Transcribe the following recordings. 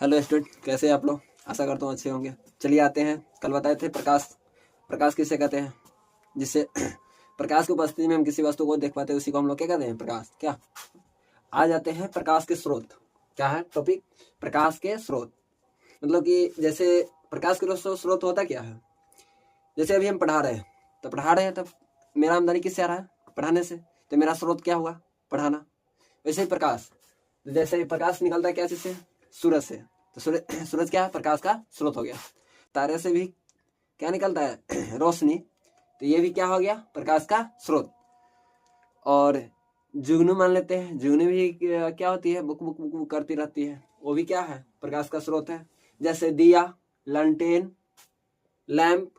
Hello student, कैसे हैं आप लोग? आशा करता हूँ अच्छे होंगे। चलिए आते हैं, कल बताए थे प्रकाश किसे कहते हैं? जिससे प्रकाश की उपस्थिति में हम किसी वस्तु को देख पाते हैं, उसी को हम लोग क्या कहते हैं? प्रकाश। क्या आ जाते हैं प्रकाश के स्रोत। क्या है टॉपिक? प्रकाश के स्रोत। मतलब कि जैसे प्रकाश के स्रोत होता क्या है? जैसे अभी हम पढ़ा रहे हैं, तब मेरा आमदनी किससे आ रहा है? पढ़ाने से। तो मेरा स्रोत क्या हुआ? पढ़ाना। वैसे ही प्रकाश, जैसे प्रकाश निकलता है क्या चीज से? सूरज से। तो सूरज क्या है? प्रकाश का स्रोत हो गया। तारे से भी क्या निकलता है? रोशनी। तो ये भी क्या हो गया? प्रकाश का स्रोत। और जुगनू मान लेते हैं, जुगनू भी क्या होती है? बुक बुक बुक बुक करती रहती है, वो भी क्या है? प्रकाश का स्रोत है। जैसे दिया, लंटेन, लैंप,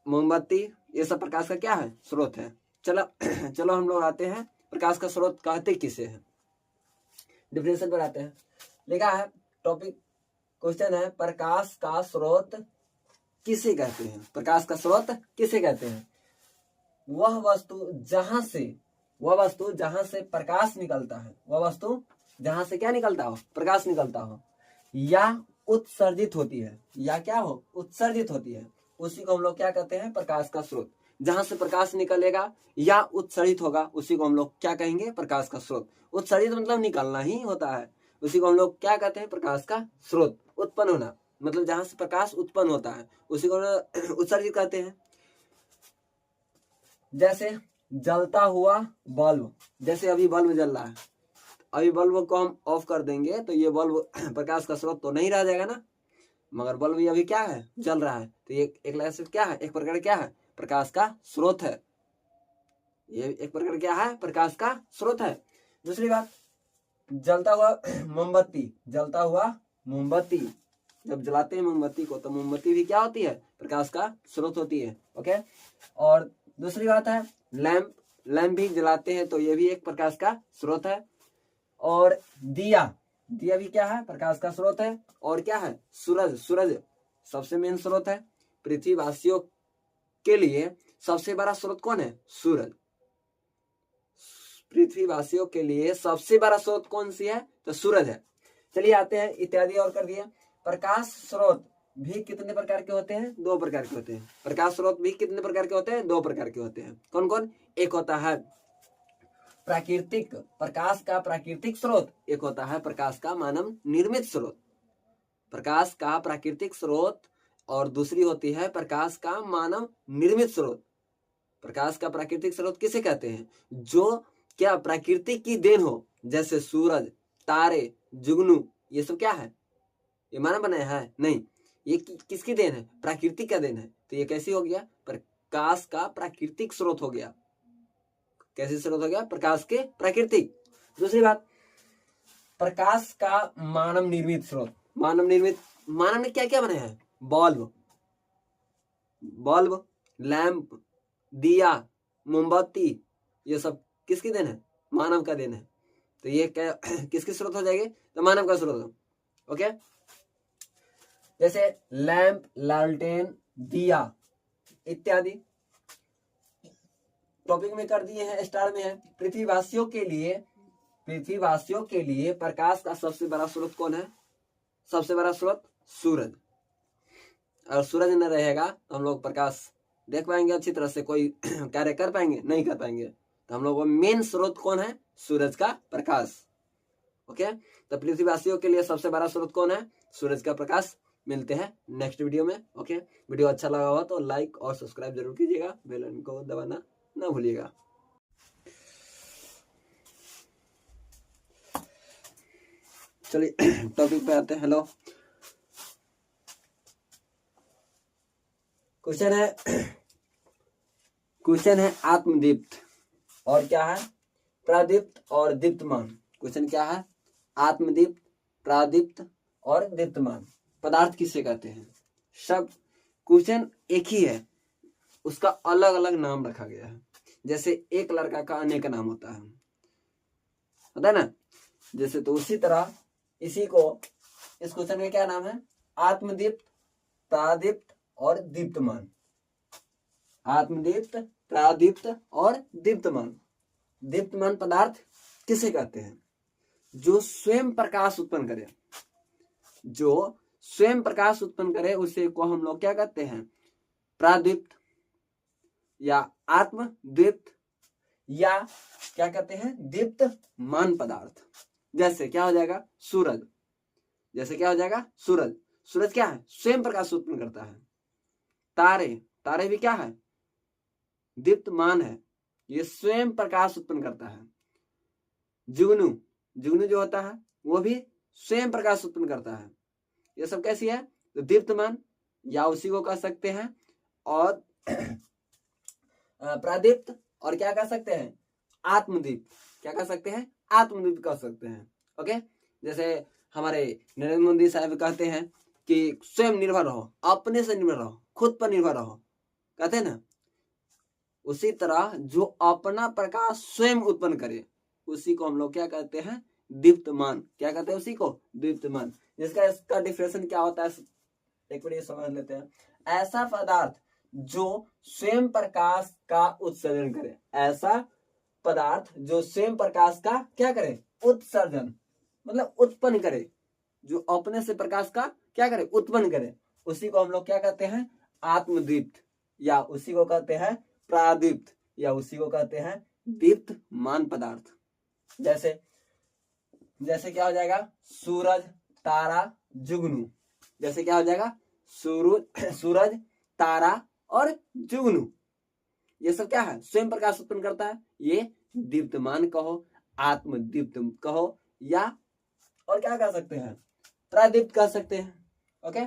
मोमबत्ती, ये सब प्रकाश का क्या है? स्रोत है। चलो हम लोग आते हैं प्रकाश का स्रोत कहते किसे हैं। डिफिनेशन पर आते हैं। लिखा है टॉपिक, क्वेश्चन है, प्रकाश का स्रोत किसे कहते हैं? प्रकाश का स्रोत किसे कहते हैं? वह वस्तु जहां से प्रकाश निकलता है, वह वस्तु जहां से क्या निकलता हो? प्रकाश निकलता हो, या उत्सर्जित होती है, या क्या हो? उत्सर्जित होती है, उसी को हम लोग क्या कहते हैं? प्रकाश का स्रोत। जहां से प्रकाश निकलेगा या उत्सर्जित होगा, उसी को हम लोग क्या कहेंगे? प्रकाश का स्रोत। उत्सर्जित मतलब निकलना ही होता है, उसी को हम लोग क्या कहते हैं? प्रकाश का स्रोत। उत्पन्न होना मतलब जहां से प्रकाश उत्पन्न होता है, उसी को उत्सर्जित कहते हैं। जैसे जलता हुआ बल्ब, जैसे अभी बल्ब जल रहा है, अभी बल्ब को हम ऑफ कर देंगे तो ये बल्ब प्रकाश का स्रोत तो नहीं रह जाएगा ना, मगर बल्ब ये अभी क्या है? जल रहा है। तो ये एक लहर से क्या है? एक प्रकार क्या है? प्रकाश का स्रोत है। ये एक प्रकार क्या है? प्रकाश का स्रोत है। दूसरी बात, जलता हुआ मोमबत्ती, जब जलाते हैं मोमबत्ती को, तो मोमबत्ती भी क्या होती है? प्रकाश का स्रोत होती है। ओके। और दूसरी बात है लैंप भी जलाते हैं, तो ये भी एक प्रकाश का स्रोत है। और दिया भी क्या है? प्रकाश का स्रोत है। और क्या है? सूरज सबसे मेन स्रोत है। पृथ्वीवासियों के लिए सबसे बड़ा स्रोत कौन है? सूरज। पृथ्वीवासियों के लिए सबसे बड़ा स्रोत कौन सी है? तो सूरज है। चलिए आते हैं इत्यादि और कर दिए। प्रकाश स्रोत भी कितने प्रकार के होते हैं? 2 प्रकार के होते हैं। प्रकाश स्रोत भी कितने प्रकार के होते हैं? 2 प्रकार के होते हैं। कौन कौन? एक होता है प्रकाश का प्राकृतिक स्रोत, एक होता है प्रकाश का मानव निर्मित स्रोत। प्रकाश का प्राकृतिक स्रोत और दूसरी होती है प्रकाश का मानव निर्मित स्रोत। प्रकाश का प्राकृतिक स्रोत किसे कहते हैं? जो क्या प्रकृति की देन हो, जैसे सूरज, तारे, जुगनू, ये सब क्या है? ये मानव बनाया है? नहीं, ये किसकी देन है? प्रकृति का देन है। तो ये कैसी हो गया? प्रकाश का प्राकृतिक स्रोत हो गया। कैसे स्रोत हो गया? प्रकाश के प्राकृतिक। दूसरी बात, प्रकाश का मानव निर्मित स्रोत। मानव ने क्या क्या बनाया है? बल्ब, लैंप, दिया, मोमबत्ती, ये सब किसकी देन है? मानव का देन है। तो ये क्या किसके स्रोत हो जाएंगे? तो मानव का स्रोत हो। ओके। जैसे लैंप, लालटेन, दिया इत्यादि। टॉपिक में कर दिए हैं, स्टार में है। पृथ्वीवासियों के लिए प्रकाश का सबसे बड़ा स्रोत कौन है? सबसे बड़ा स्रोत सूरज। अगर सूरज न रहेगा तो हम लोग प्रकाश देख पाएंगे अच्छी तरह से? कोई कार्य कर पाएंगे? नहीं कर पाएंगे। तो हम लोग का मेन स्रोत कौन है? सूरज का प्रकाश। ओके। तो पृथ्वीवासियों के लिए सबसे बड़ा स्रोत कौन है? सूरज का प्रकाश। मिलते हैं नेक्स्ट वीडियो में। ओके। वीडियो अच्छा लगा हो तो लाइक और सब्सक्राइब जरूर कीजिएगा, बेल आइकन को दबाना ना भूलिएगा। चलिए टॉपिक पे आते हैं। हेलो, क्वेश्चन है आत्मदीप्त और क्या है? प्रादीप्त और दीप्तमान। क्वेश्चन क्या है? आत्मदीप्त, प्रादीप्त और दीप्तमान पदार्थ किसे कहते हैं? सब क्वेश्चन एक ही है, उसका अलग अलग नाम रखा गया है। जैसे एक लड़का का अनेक नाम होता है ना? जैसे तो उसी तरह इस क्वेश्चन का क्या नाम है? आत्मदीप्त, प्रादीप्त और दीप्तमान। आत्मदीप्त, प्रादीप्त और दीप्तमान। दीप्तमान पदार्थ किसे कहते हैं? जो स्वयं प्रकाश उत्पन्न करे। जो स्वयं प्रकाश उत्पन्न करे उसे को हम लोग क्या कहते हैं? प्रादीप्त या आत्मदीप्त या क्या कहते हैं? दीप्तमान पदार्थ। जैसे क्या हो जाएगा? सूरज। जैसे क्या हो जाएगा? सूरज। सूरज क्या है? स्वयं प्रकाश उत्पन्न करता है। तारे, तारे भी क्या है? दीप्तमान है, ये स्वयं प्रकाश उत्पन्न करता है। जुगनू, जुगनू जो होता है वो भी स्वयं प्रकाश उत्पन्न करता है। ये सब कैसी है? तो दीप्तमान या उसी को कह सकते हैं, और प्रादीप्त, और क्या कह सकते हैं? आत्मदीप्त। क्या कह सकते हैं? आत्मदीप्त कह सकते हैं। ओके, जैसे हमारे नरेंद्र मोदी साहब कहते हैं कि स्वयं निर्भर रहो, अपने से निर्भर रहो, खुद पर निर्भर रहो, कहते हैं ना। उसी तरह जो अपना प्रकाश स्वयं उत्पन्न करे उसी को हम लोग क्या कहते हैं? दीप्तमान। क्या कहते हैं उसी को? दीप्तमान। जिसका इसका डिफिनेशन क्या होता है एक बार समझ लेते हैं। ऐसा पदार्थ जो स्वयं प्रकाश का उत्सर्जन करे। ऐसा पदार्थ जो स्वयं प्रकाश का क्या करे? उत्सर्जन, मतलब उत्पन्न करे, जो अपने से प्रकाश का क्या करे? उत्पन्न करे, उसी को हम लोग क्या कहते हैं? आत्मदीप्त, या उसी को कहते हैं प्रादीप्त, या उसी को कहते हैं दीप्तमान पदार्थ। जैसे जैसे क्या हो जाएगा? सूरज, तारा, जुगनू। जैसे क्या हो जाएगा? सूरज, तारा और जुगनू, ये सब क्या है? स्वयं प्रकाश उत्पन्न करता है। ये दीप्तमान कहो, आत्मदीप्त कहो, या और क्या कह सकते हैं? प्रादीप्त कह सकते हैं। ओके,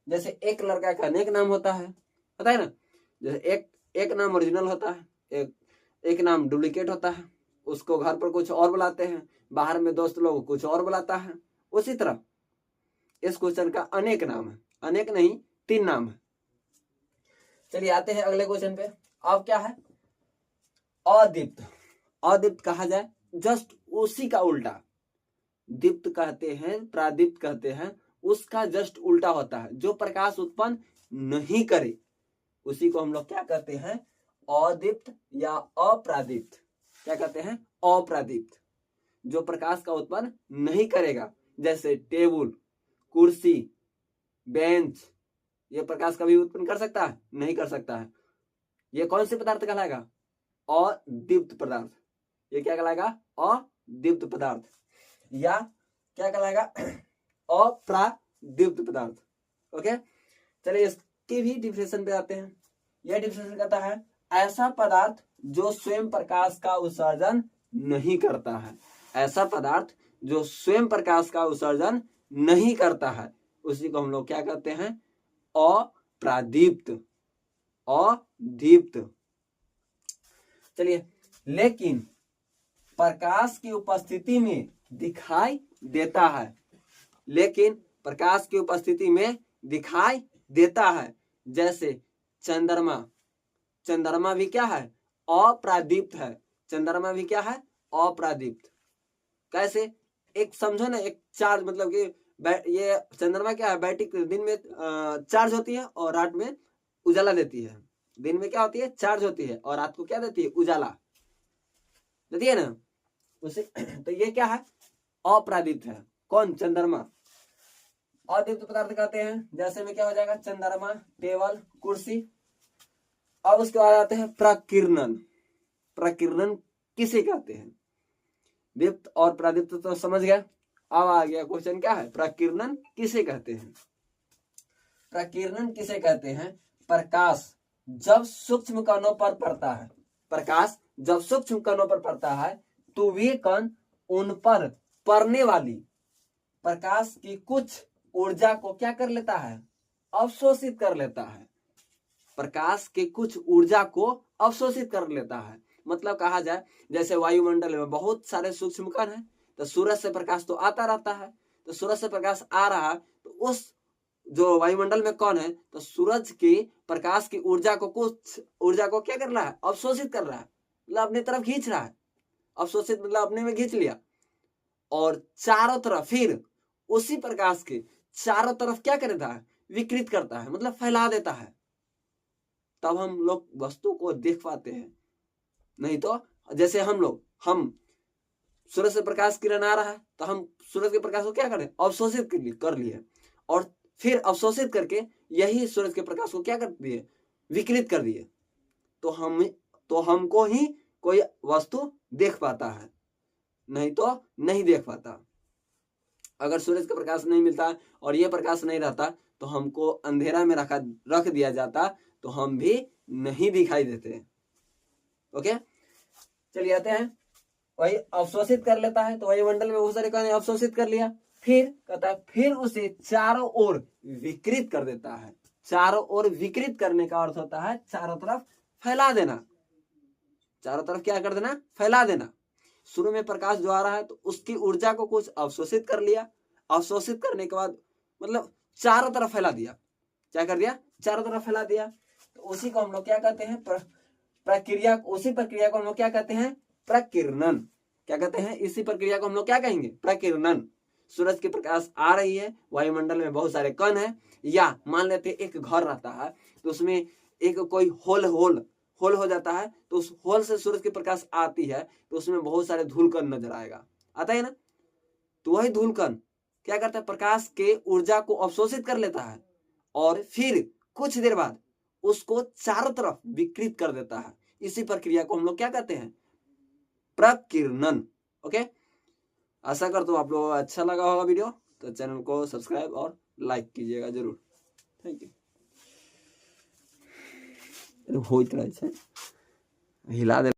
जैसे एक लड़का का अनेक नाम होता है, पता है ना। जैसे एक नाम ओरिजिनल होता है, एक नाम डुप्लीकेट होता है, उसको घर पर कुछ और बुलाते हैं, बाहर में दोस्त लोग कुछ और बुलाता है। उसी तरह इस क्वेश्चन का अनेक नाम है, अनेक नहीं 3 नाम है। चलिए आते हैं अगले क्वेश्चन पे। अब क्या है? अदीप्त। अदीप्त कहा जाए जस्ट उसी का उल्टा। दीप्त कहते हैं, प्रादीप्त कहते हैं, उसका जस्ट उल्टा होता है, जो प्रकाश उत्पन्न नहीं करे उसी को हम लोग क्या कहते हैं? अदीप्त या अप्रादीप्त। क्या कहते हैं? अप्रादीप्त, जो प्रकाश का उत्पन्न नहीं करेगा। जैसे टेबल, कुर्सी, बेंच, ये प्रकाश कभी उत्पन्न कर सकता है? नहीं कर सकता है। ये कौन से पदार्थ कहलाएगा? अदीप्त पदार्थ। ये क्या कहलाएगा? अदीप्त पदार्थ, या क्या कहलाएगा? अप्रादीप्त पदार्थ। ओके, चलिए इसके भी डिफिनेशन पे आते हैं। यह डिफिनेशन कहता है ऐसा पदार्थ जो स्वयं प्रकाश का उत्सर्जन नहीं करता है। ऐसा पदार्थ जो स्वयं प्रकाश का उत्सर्जन नहीं करता है उसी को हम लोग क्या कहते हैं? अप्रादीप्त, अदीप्त। चलिए, लेकिन प्रकाश की उपस्थिति में दिखाई देता है। लेकिन प्रकाश की उपस्थिति में दिखाई देता है। जैसे चंद्रमा, चंद्रमा भी क्या है? अप्रादीप्त है। चंद्रमा भी क्या है? अप्रादीप्त। कैसे? एक समझो ना, एक चार्ज, मतलब कि ये चंद्रमा क्या है? बैटरी दिन में चार्ज होती है और रात में उजाला देती है। दिन में क्या होती है? चार्ज होती है, और रात को क्या देती है? उजाला देती है ना उसे। तो ये क्या है? अप्रादीप्त है। कौन? चंद्रमा। अदीप्त पदार्थ कहते हैं जैसे में क्या हो जाएगा? चंद्रमा, टेबल, कुर्सी। अब उसके बाद आते हैं प्रकीर्णन। प्रकीर्णन किसे कहते हैं? दीप्त और प्रादीप्त तो समझ गया। अब आ गया क्वेश्चन, क्या है? प्रकीर्णन किसे कहते हैं? प्रकीर्णन किसे कहते हैं? प्रकाश जब सूक्ष्म कणों पर पड़ता है, प्रकाश जब सूक्ष्म कणों पर पड़ता है तो वे कण उन पर पड़ने वाली प्रकाश की कुछ ऊर्जा को क्या कर लेता है? अवशोषित कर लेता है। प्रकाश के कुछ ऊर्जा को अवशोषित कर लेता है। मतलब कहा जाए जैसे वायुमंडल में बहुत सारे सूक्ष्म कण हैं, तो सूरज से प्रकाश तो आता रहता है, तो सूरज से प्रकाश आ रहा है तो उस जो वायुमंडल में कौन है? तो सूरज की प्रकाश की ऊर्जा को, कुछ ऊर्जा को क्या कर रहा है? अवशोषित कर रहा है, मतलब अपनी तरफ खींच रहा है। अवशोषित मतलब अपने में खींच लिया, और चारों तरफ फिर उसी प्रकाश के चारों तरफ क्या करता है? विकृत करता है, मतलब फैला देता है। तब हम लोग वस्तु को देख पाते हैं। नहीं तो जैसे हम सूरज से प्रकाश किरण आ रहा है तो हम सूरज के प्रकाश को क्या करें, अवशोषित कर लिए, और फिर अवशोषित करके यही सूरज के प्रकाश को क्या कर दिए, विकृत कर दिए। तो हमको ही कोई वस्तु देख पाता है, नहीं तो नहीं देख पाता। अगर सूरज का प्रकाश नहीं मिलता और ये प्रकाश नहीं रहता तो हमको अंधेरा में रख दिया जाता तो हम भी नहीं दिखाई देते। ओके, चलिए आते हैं, वही अवशोषित कर लेता है, तो वायुमंडल में बहुत सारे कण अवशोषित कर लिया, फिर कहता है फिर उसे चारों ओर विकृत कर देता है। चारों ओर विकृत करने का अर्थ होता है चारों तरफ फैला देना। चारों तरफ क्या कर देना, फैला देना। शुरू में प्रकाश जो आ रहा है तो उसकी ऊर्जा को कुछ अवशोषित कर लिया, अवशोषित करने के बाद मतलब चारों तरफ फैला दिया। क्या कर दिया, चारों तरफ फैला दिया। तो उसी को हम लोग क्या कहते हैं, प्रक्रिया, उसी प्रक्रिया को हम लोग क्या कहते हैं, प्रकीर्णन। क्या कहते हैं, इसी प्रक्रिया को हम लोग क्या कहेंगे, प्रकीर्णन। सूरज की प्रकाश आ रही है, वायुमंडल में बहुत सारे कण है, या मान लेते एक घर रहता है तो उसमें एक कोई होल हो जाता है, तो उस होल से सूरज की प्रकाश आती है तो उसमें बहुत सारे धूल कण नजर आएगा, आता है ना। तो वही धूल कण क्या करता है, प्रकाश के ऊर्जा को अवशोषित कर लेता है और फिर कुछ देर बाद उसको चारों तरफ विकृत कर देता है। इसी प्रक्रिया को हम लोग क्या कहते हैं, प्रकीर्णन। ओके, आशा करता हूं आप लोगों को अच्छा लगा होगा वीडियो, तो चैनल को सब्सक्राइब और लाइक कीजिएगा जरूर। Thank you. हो हिला दे।